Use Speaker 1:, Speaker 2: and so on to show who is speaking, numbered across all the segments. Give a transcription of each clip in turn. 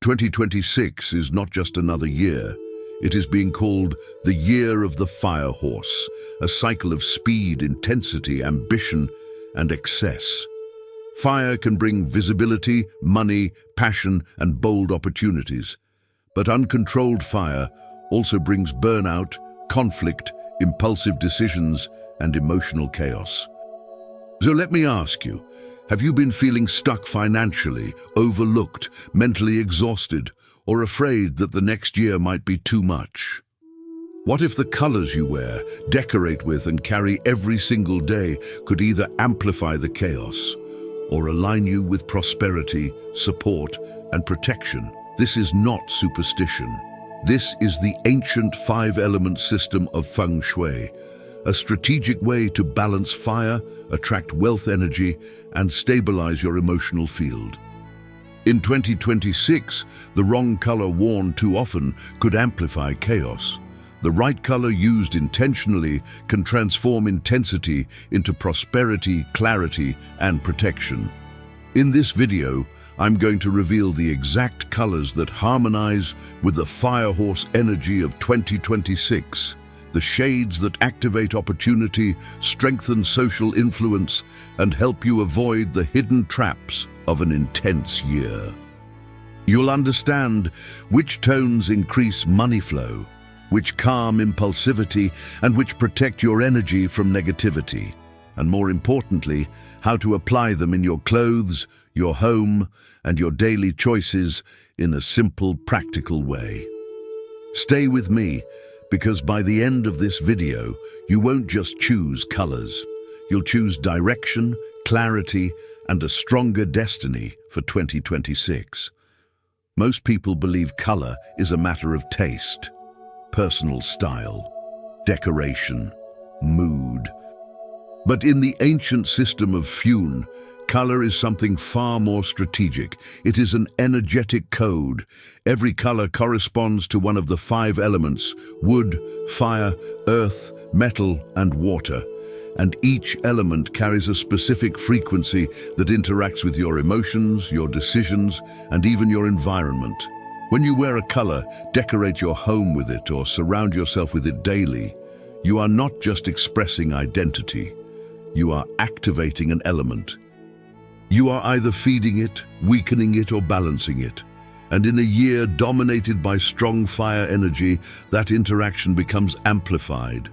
Speaker 1: 2026 is not just another year. It is being called the Year of the Fire Horse, a cycle of speed, intensity, ambition, and excess. Fire can bring visibility, money, passion, and bold opportunities. But uncontrolled fire also brings burnout, conflict, impulsive decisions, and emotional chaos. So let me ask you, have you been feeling stuck financially, overlooked, mentally exhausted, or afraid that the next year might be too much? What if the colors you wear, decorate with, and carry every single day could either amplify the chaos or align you with prosperity, support, and protection? This is not superstition. This is the ancient five-element system of feng shui, a strategic way to balance fire, attract wealth energy, and stabilize your emotional field. In 2026, the wrong color worn too often could amplify chaos. The right color used intentionally can transform intensity into prosperity, clarity, and protection. In this video, I'm going to reveal the exact colors that harmonize with the fire horse energy of 2026. The shades that activate opportunity, strengthen social influence, and help you avoid the hidden traps of an intense year. You'll understand which tones increase money flow, which calm impulsivity, and which protect your energy from negativity. And more importantly, how to apply them in your clothes, your home, and your daily choices in a simple, practical way. Stay with me, because by the end of this video, you won't just choose colors. You'll choose direction, clarity, and a stronger destiny for 2026. Most people believe color is a matter of taste, personal style, decoration, mood. But in the ancient system of Fune, color is something far more strategic. It is an energetic code. Every color corresponds to one of the five elements: wood, fire, earth, metal, and water. And each element carries a specific frequency that interacts with your emotions, your decisions, and even your environment. When you wear a color, decorate your home with it, or surround yourself with it daily, you are not just expressing identity. You are activating an element. You are either feeding it, weakening it, or balancing it. And in a year dominated by strong fire energy, that interaction becomes amplified.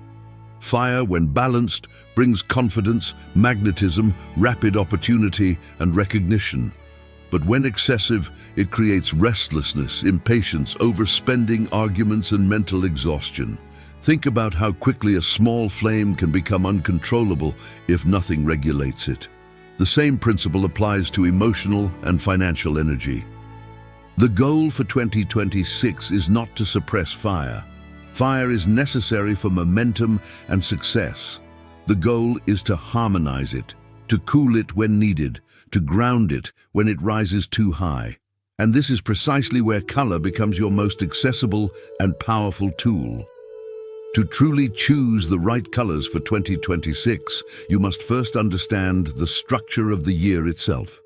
Speaker 1: Fire, when balanced, brings confidence, magnetism, rapid opportunity, and recognition. But when excessive, it creates restlessness, impatience, overspending, arguments, and mental exhaustion. Think about how quickly a small flame can become uncontrollable if nothing regulates it. The same principle applies to emotional and financial energy. The goal for 2026 is not to suppress fire. Fire is necessary for momentum and success. The goal is to harmonize it, to cool it when needed, to ground it when it rises too high. And this is precisely where color becomes your most accessible and powerful tool. To truly choose the right colors for 2026, you must first understand the structure of the year itself.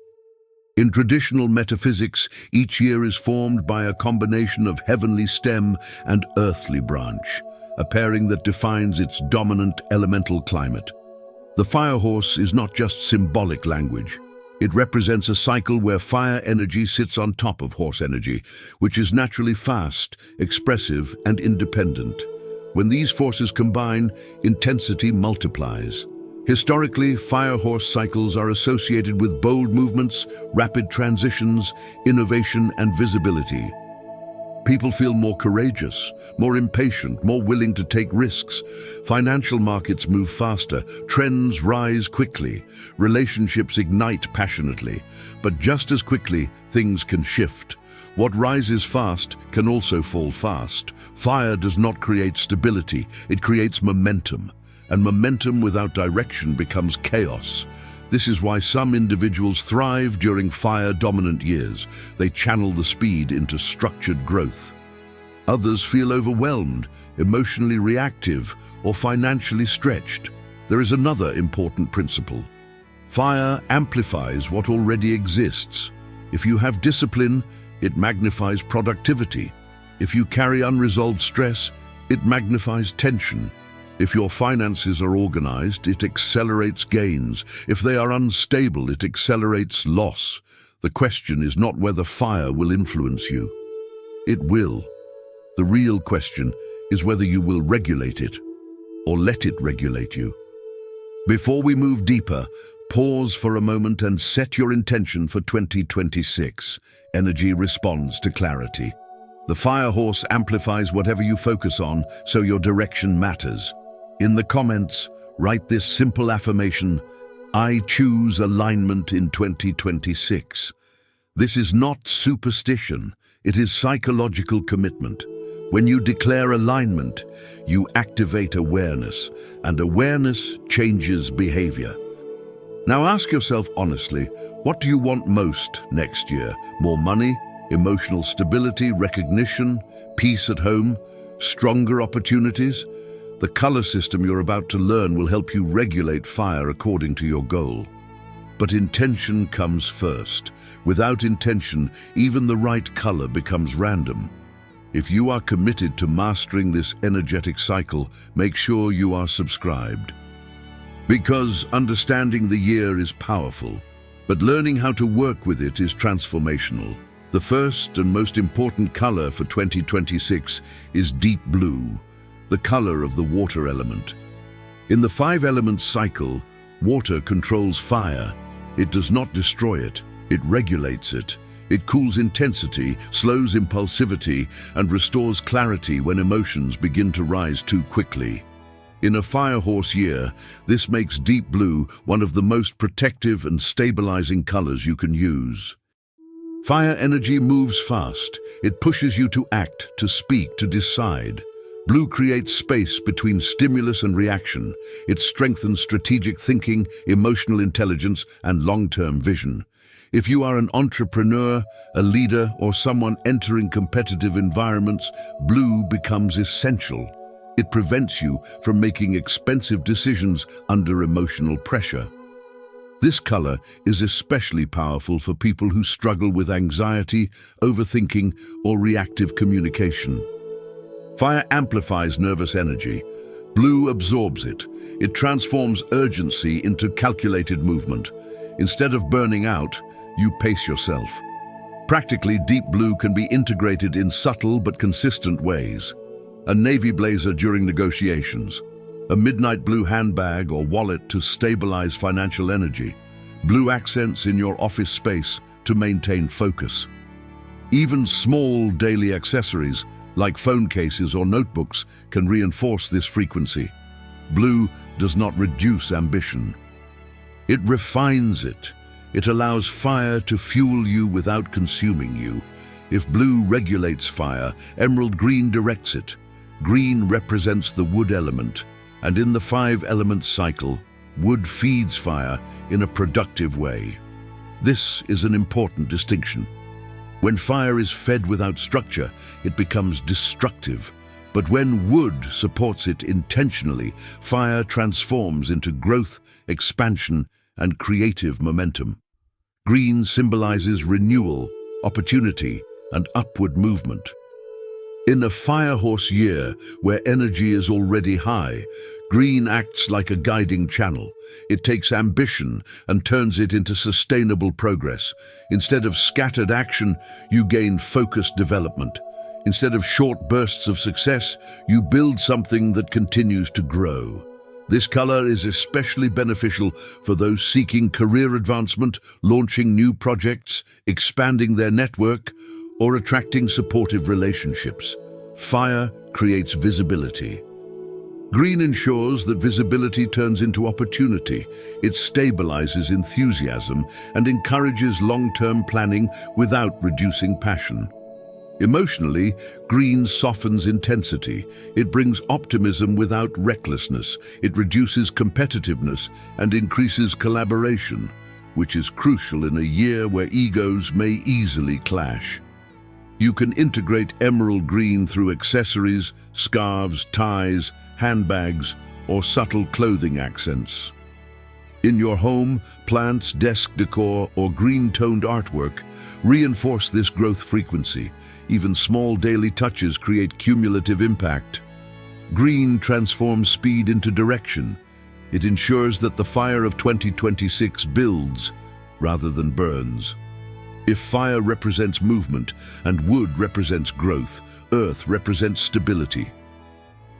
Speaker 1: In traditional metaphysics, each year is formed by a combination of heavenly stem and earthly branch, a pairing that defines its dominant elemental climate. The fire horse is not just symbolic language. It represents a cycle where fire energy sits on top of horse energy, which is naturally fast, expressive, and independent. When these forces combine, intensity multiplies. Historically, fire horse cycles are associated with bold movements, rapid transitions, innovation, and visibility. People feel more courageous, more impatient, more willing to take risks. Financial markets move faster, trends rise quickly, relationships ignite passionately. But just as quickly, things can shift. What rises fast can also fall fast. Fire does not create stability, it creates momentum. And momentum without direction becomes chaos. This is why some individuals thrive during fire-dominant years. They channel the speed into structured growth. Others feel overwhelmed, emotionally reactive, or financially stretched. There is another important principle. Fire amplifies what already exists. If you have discipline, it magnifies productivity. If you carry unresolved stress, it magnifies tension. If your finances are organized, it accelerates gains. If they are unstable, it accelerates loss. The question is not whether fire will influence you. It will. The real question is whether you will regulate it or let it regulate you. Before we move deeper, pause for a moment and set your intention for 2026. Energy responds to clarity. The fire horse amplifies whatever you focus on, so your direction matters. In the comments, write this simple affirmation: I choose alignment in 2026. This is not superstition, it is psychological commitment. When you declare alignment, you activate awareness, and awareness changes behavior. Now ask yourself honestly, what do you want most next year? More money, emotional stability, recognition, peace at home, stronger opportunities? The color system you're about to learn will help you regulate fire according to your goal. But intention comes first. Without intention, even the right color becomes random. If you are committed to mastering this energetic cycle, make sure you are subscribed. Because understanding the year is powerful, but learning how to work with it is transformational. The first and most important color for 2026 is deep blue, the color of the water element. In the 5-element cycle, water controls fire. It does not destroy it, it regulates it. It cools intensity, slows impulsivity, and restores clarity when emotions begin to rise too quickly. In a fire horse year, this makes deep blue one of the most protective and stabilizing colors you can use. Fire energy moves fast. It pushes you to act, to speak, to decide. Blue creates space between stimulus and reaction. It strengthens strategic thinking, emotional intelligence, and long-term vision. If you are an entrepreneur, a leader, or someone entering competitive environments, blue becomes essential. It prevents you from making expensive decisions under emotional pressure. This color is especially powerful for people who struggle with anxiety, overthinking, or reactive communication. Fire amplifies nervous energy. Blue absorbs it. It transforms urgency into calculated movement. Instead of burning out, you pace yourself. Practically, deep blue can be integrated in subtle but consistent ways. A navy blazer during negotiations, a midnight blue handbag or wallet to stabilize financial energy, blue accents in your office space to maintain focus. Even small daily accessories like phone cases or notebooks can reinforce this frequency. Blue does not reduce ambition. It refines it. It allows fire to fuel you without consuming you. If blue regulates fire, emerald green directs it. Green represents the wood element, and in the 5-element cycle, wood feeds fire in a productive way. This is an important distinction. When fire is fed without structure, it becomes destructive. But when wood supports it intentionally, fire transforms into growth, expansion, and creative momentum. Green symbolizes renewal, opportunity, and upward movement. In a fire horse year, where energy is already high, green acts like a guiding channel. It takes ambition and turns it into sustainable progress. Instead of scattered action, you gain focused development. Instead of short bursts of success, you build something that continues to grow. This color is especially beneficial for those seeking career advancement, launching new projects, expanding their network, or attracting supportive relationships. Fire creates visibility. Green ensures that visibility turns into opportunity. It stabilizes enthusiasm and encourages long-term planning without reducing passion. Emotionally, green softens intensity. It brings optimism without recklessness. It reduces competitiveness and increases collaboration, which is crucial in a year where egos may easily clash. You can integrate emerald green through accessories, scarves, ties, handbags, or subtle clothing accents. In your home, plants, desk decor, or green-toned artwork reinforce this growth frequency. Even small daily touches create cumulative impact. Green transforms speed into direction. It ensures that the fire of 2026 builds rather than burns. If fire represents movement and wood represents growth, earth represents stability.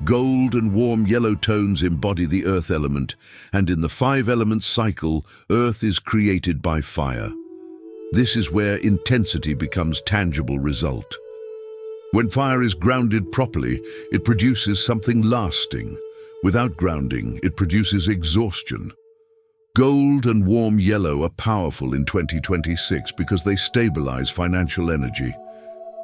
Speaker 1: Gold and warm yellow tones embody the earth element, and in the 5 elements cycle, earth is created by fire. This is where intensity becomes tangible result. When fire is grounded properly, it produces something lasting. Without grounding, it produces exhaustion. Gold and warm yellow are powerful in 2026 because they stabilize financial energy.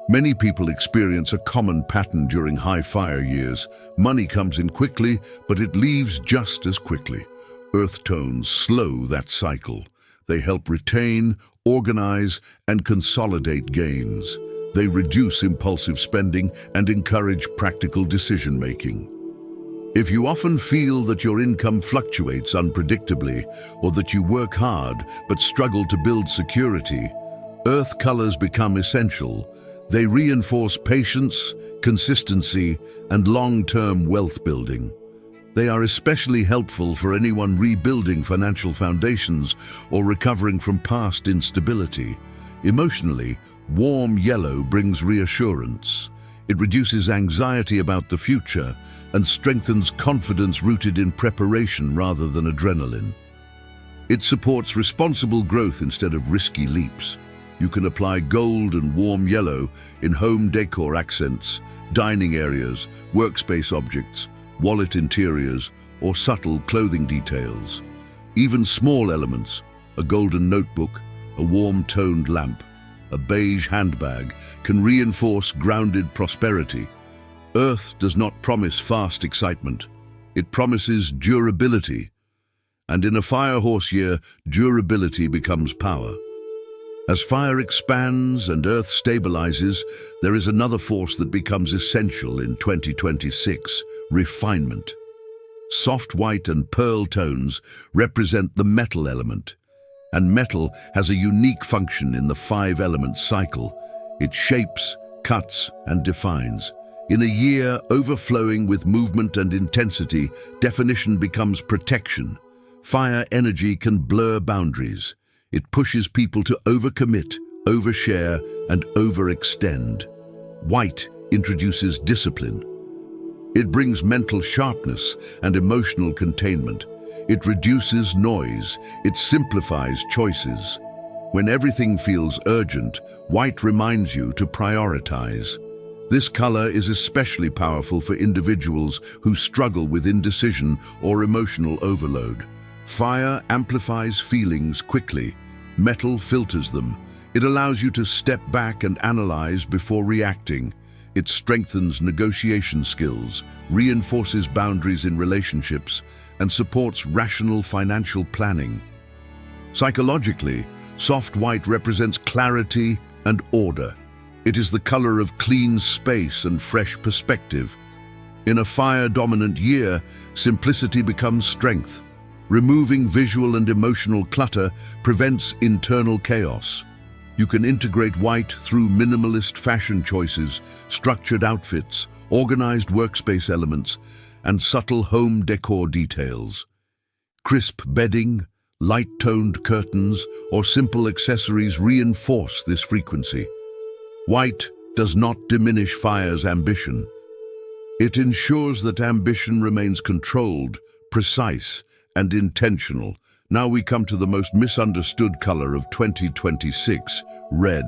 Speaker 1: Many people experience a common pattern during high fire years. Money comes in quickly, but it leaves just as quickly. Earth tones slow that cycle. They help retain, organize, and consolidate gains. They reduce impulsive spending and encourage practical decision-making. If you often feel that your income fluctuates unpredictably, or that you work hard but struggle to build security, earth colors become essential. They reinforce patience, consistency, and long-term wealth building. They are especially helpful for anyone rebuilding financial foundations or recovering from past instability. Emotionally, warm yellow brings reassurance. It reduces anxiety about the future and strengthens confidence rooted in preparation rather than adrenaline. It supports responsible growth instead of risky leaps. You can apply gold and warm yellow in home decor accents, dining areas, workspace objects, wallet interiors, or subtle clothing details. Even small elements, a golden notebook, a warm-toned lamp, a beige handbag, can reinforce grounded prosperity. Earth does not promise fast excitement. It promises durability. And in a fire horse year, durability becomes power. As fire expands and earth stabilizes, there is another force that becomes essential in 2026, refinement. Soft white and pearl tones represent the metal element, and metal has a unique function in the 5 elements cycle. It shapes, cuts, and defines. In a year overflowing with movement and intensity, definition becomes protection. Fire energy can blur boundaries. It pushes people to overcommit, overshare, and overextend. White introduces discipline. It brings mental sharpness and emotional containment. It reduces noise. It simplifies choices. When everything feels urgent, white reminds you to prioritize. This color is especially powerful for individuals who struggle with indecision or emotional overload. Fire amplifies feelings quickly. Metal filters them. It allows you to step back and analyze before reacting. It strengthens negotiation skills, reinforces boundaries in relationships, and supports rational financial planning. Psychologically, soft white represents clarity and order. It is the color of clean space and fresh perspective. In a fire-dominant year, simplicity becomes strength. Removing visual and emotional clutter prevents internal chaos. You can integrate white through minimalist fashion choices, structured outfits, organized workspace elements, and subtle home decor details. Crisp bedding, light-toned curtains, or simple accessories reinforce this frequency. White does not diminish fire's ambition. It ensures that ambition remains controlled, precise, and intentional. Now we come to the most misunderstood color of 2026, red.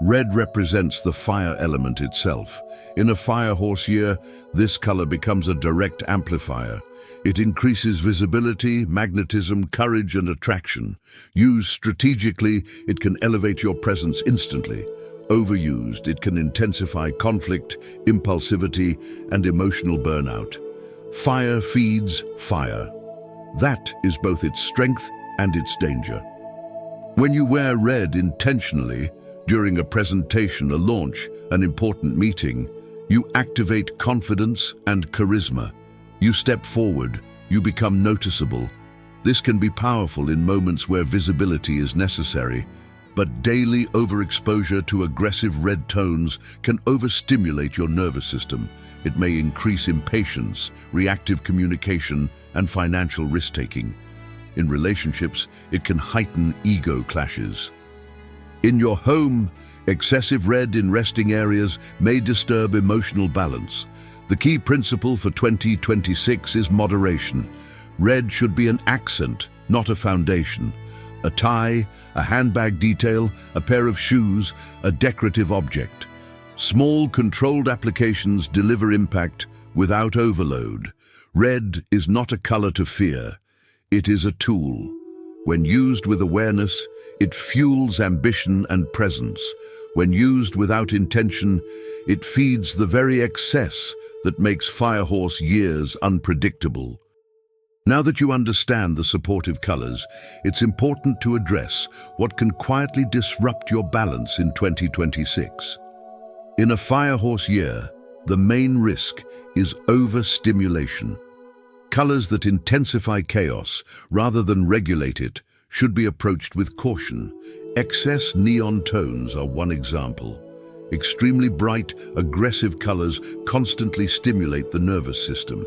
Speaker 1: Red represents the fire element itself. In a fire horse year, this color becomes a direct amplifier. It increases visibility, magnetism, courage, and attraction. Used strategically, it can elevate your presence instantly. Overused, it can intensify conflict, impulsivity, and emotional burnout. Fire feeds fire. That is both its strength and its danger. When you wear red intentionally, during a presentation, a launch, an important meeting, you activate confidence and charisma. You step forward, you become noticeable. This can be powerful in moments where visibility is necessary, but daily overexposure to aggressive red tones can overstimulate your nervous system. It may increase impatience, reactive communication, and financial risk-taking. In relationships, it can heighten ego clashes. In your home, excessive red in resting areas may disturb emotional balance. The key principle for 2026 is moderation. Red should be an accent, not a foundation. A tie, a handbag detail, a pair of shoes, a decorative object. Small, controlled applications deliver impact without overload. Red is not a color to fear. It is a tool. When used with awareness, it fuels ambition and presence. When used without intention, it feeds the very excess that makes Firehorse years unpredictable. Now that you understand the supportive colors, it's important to address what can quietly disrupt your balance in 2026. In a Firehorse year, the main risk is overstimulation. Colors that intensify chaos rather than regulate it should be approached with caution. Excess neon tones are one example. Extremely bright, aggressive colors constantly stimulate the nervous system.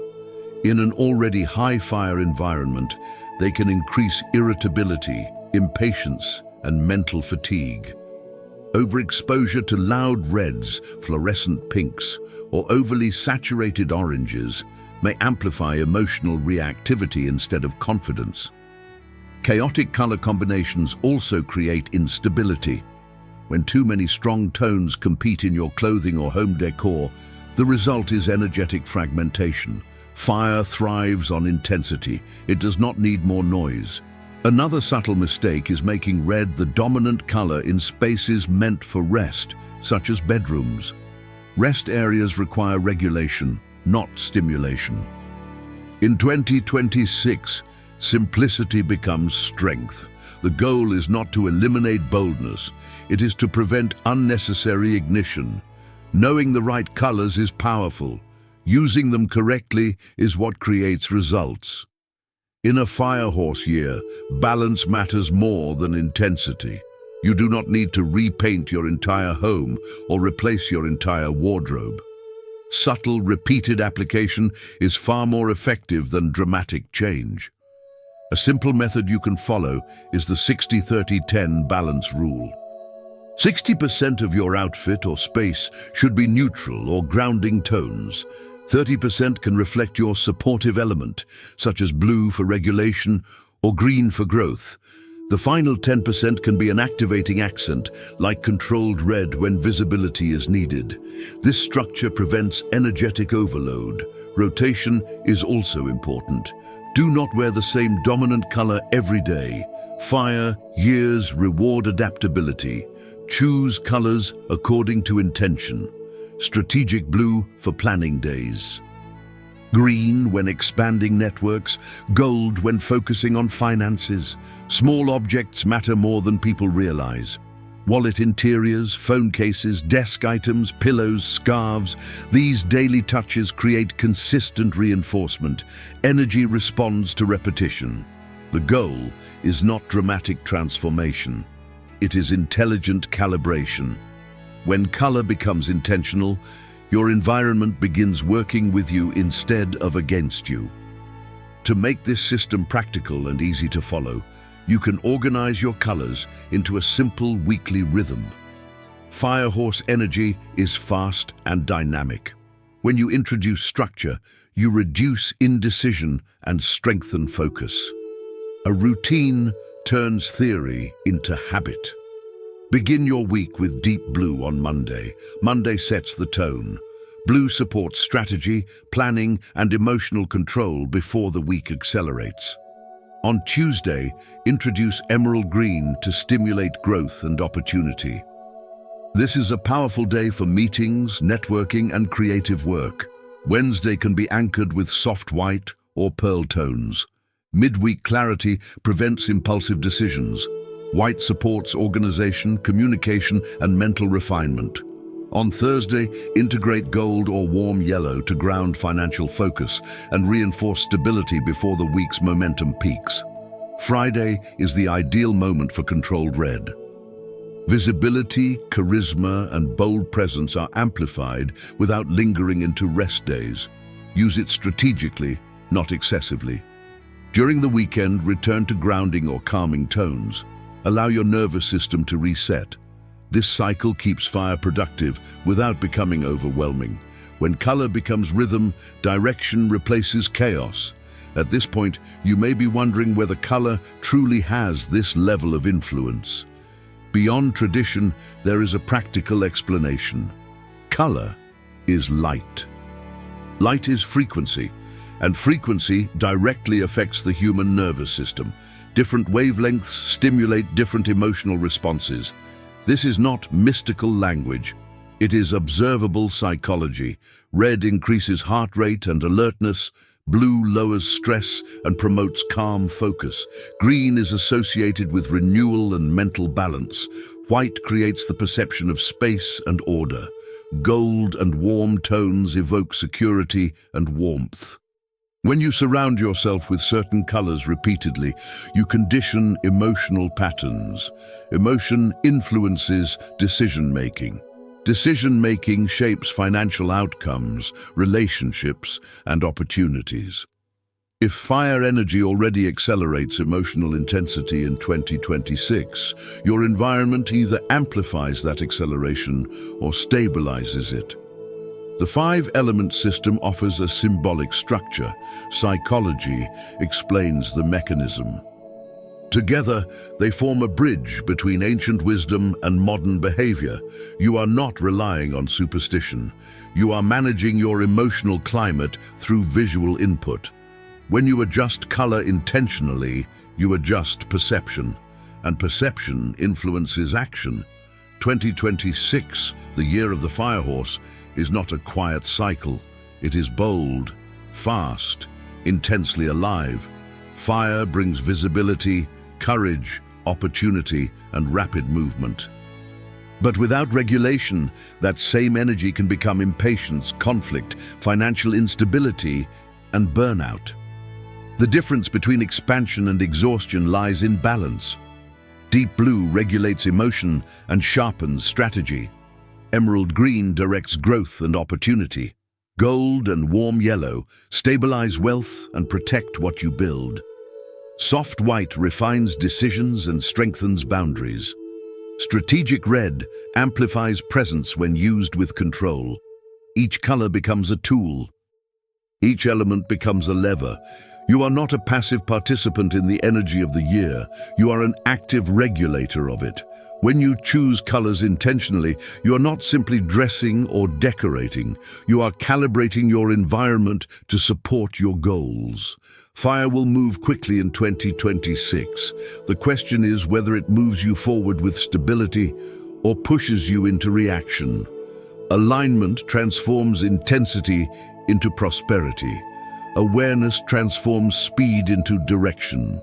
Speaker 1: In an already high-fire environment, they can increase irritability, impatience, and mental fatigue. Overexposure to loud reds, fluorescent pinks, or overly saturated oranges may amplify emotional reactivity instead of confidence. Chaotic color combinations also create instability. When too many strong tones compete in your clothing or home decor, the result is energetic fragmentation. Fire thrives on intensity. It does not need more noise. Another subtle mistake is making red the dominant color in spaces meant for rest, such as bedrooms. Rest areas require regulation, not stimulation. In 2026, simplicity becomes strength. The goal is not to eliminate boldness, it is to prevent unnecessary ignition. Knowing the right colors is powerful. Using them correctly is what creates results. In a Firehorse year, balance matters more than intensity. You do not need to repaint your entire home or replace your entire wardrobe. Subtle, repeated application is far more effective than dramatic change. A simple method you can follow is the 60-30-10 balance rule. 60% of your outfit or space should be neutral or grounding tones. 30% can reflect your supportive element, such as blue for regulation or green for growth. The final 10% can be an activating accent, like controlled red when visibility is needed. This structure prevents energetic overload. Rotation is also important. Do not wear the same dominant color every day. Fire years reward adaptability. Choose colors according to intention. Strategic blue for planning days. Green when expanding networks, gold when focusing on finances. Small objects matter more than people realize. Wallet interiors, phone cases, desk items, pillows, scarves. These daily touches create consistent reinforcement. Energy responds to repetition. The goal is not dramatic transformation. It is intelligent calibration. When color becomes intentional, your environment begins working with you instead of against you. To make this system practical and easy to follow, you can organize your colors into a simple weekly rhythm. Firehorse energy is fast and dynamic. When you introduce structure, you reduce indecision and strengthen focus. A routine turns theory into habit. Begin your week with deep blue on Monday. Monday sets the tone. Blue supports strategy, planning, and emotional control before the week accelerates. On Tuesday, introduce emerald green to stimulate growth and opportunity. This is a powerful day for meetings, networking, and creative work. Wednesday can be anchored with soft white or pearl tones. Midweek clarity prevents impulsive decisions. White supports organization, communication, and mental refinement. On Thursday, integrate gold or warm yellow to ground financial focus and reinforce stability before the week's momentum peaks. Friday is the ideal moment for controlled red. Visibility, charisma, and bold presence are amplified without lingering into rest days. Use it strategically, not excessively. During the weekend, return to grounding or calming tones. Allow your nervous system to reset. This cycle keeps fire productive without becoming overwhelming. When color becomes rhythm, direction replaces chaos. At this point, you may be wondering whether color truly has this level of influence. Beyond tradition, there is a practical explanation. Color is light. Light is frequency, and frequency directly affects the human nervous system. Different wavelengths stimulate different emotional responses. This is not mystical language. It is observable psychology. Red increases heart rate and alertness. Blue lowers stress and promotes calm focus. Green is associated with renewal and mental balance. White creates the perception of space and order. Gold and warm tones evoke security and warmth. When you surround yourself with certain colors repeatedly, you condition emotional patterns. Emotion influences decision-making. Decision-making shapes financial outcomes, relationships, and opportunities. If fire energy already accelerates emotional intensity in 2026, your environment either amplifies that acceleration or stabilizes it. The five-element system offers a symbolic structure. Psychology explains the mechanism. Together, they form a bridge between ancient wisdom and modern behavior. You are not relying on superstition. You are managing your emotional climate through visual input. When you adjust color intentionally, you adjust perception, and perception influences action. 2026, the year of the firehorse, is not a quiet cycle. It is bold, fast, intensely alive. Fire brings visibility, courage, opportunity, and rapid movement. But without regulation, that same energy can become impatience, conflict, financial instability, and burnout. The difference between expansion and exhaustion lies in balance. Deep blue regulates emotion and sharpens strategy. Emerald green directs growth and opportunity. Gold and warm yellow stabilize wealth and protect what you build. Soft white refines decisions and strengthens boundaries. Strategic red amplifies presence when used with control. Each color becomes a tool. Each element becomes a lever. You are not a passive participant in the energy of the year. You are an active regulator of it. When you choose colors intentionally, you are not simply dressing or decorating. You are calibrating your environment to support your goals. Fire will move quickly in 2026. The question is whether it moves you forward with stability or pushes you into reaction. Alignment transforms intensity into prosperity. Awareness transforms speed into direction.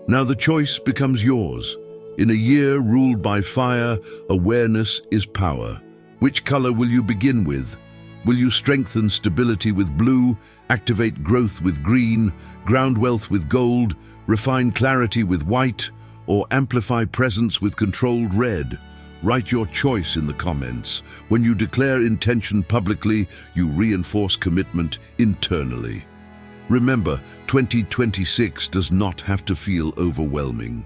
Speaker 1: Now the choice becomes yours. In a year ruled by fire, awareness is power. Which color will you begin with? Will you strengthen stability with blue, activate growth with green, ground wealth with gold, refine clarity with white, or amplify presence with controlled red? Write your choice in the comments. When you declare intention publicly, you reinforce commitment internally. Remember, 2026 does not have to feel overwhelming.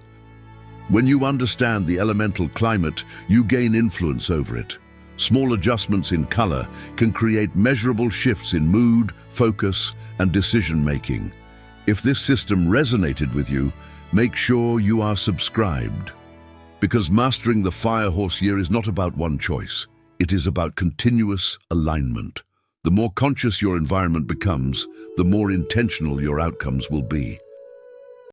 Speaker 1: When you understand the elemental climate, you gain influence over it. Small adjustments in color can create measurable shifts in mood, focus, and decision-making. If this system resonated with you, make sure you are subscribed. Because mastering the firehorse year is not about one choice. It is about continuous alignment. The more conscious your environment becomes, the more intentional your outcomes will be.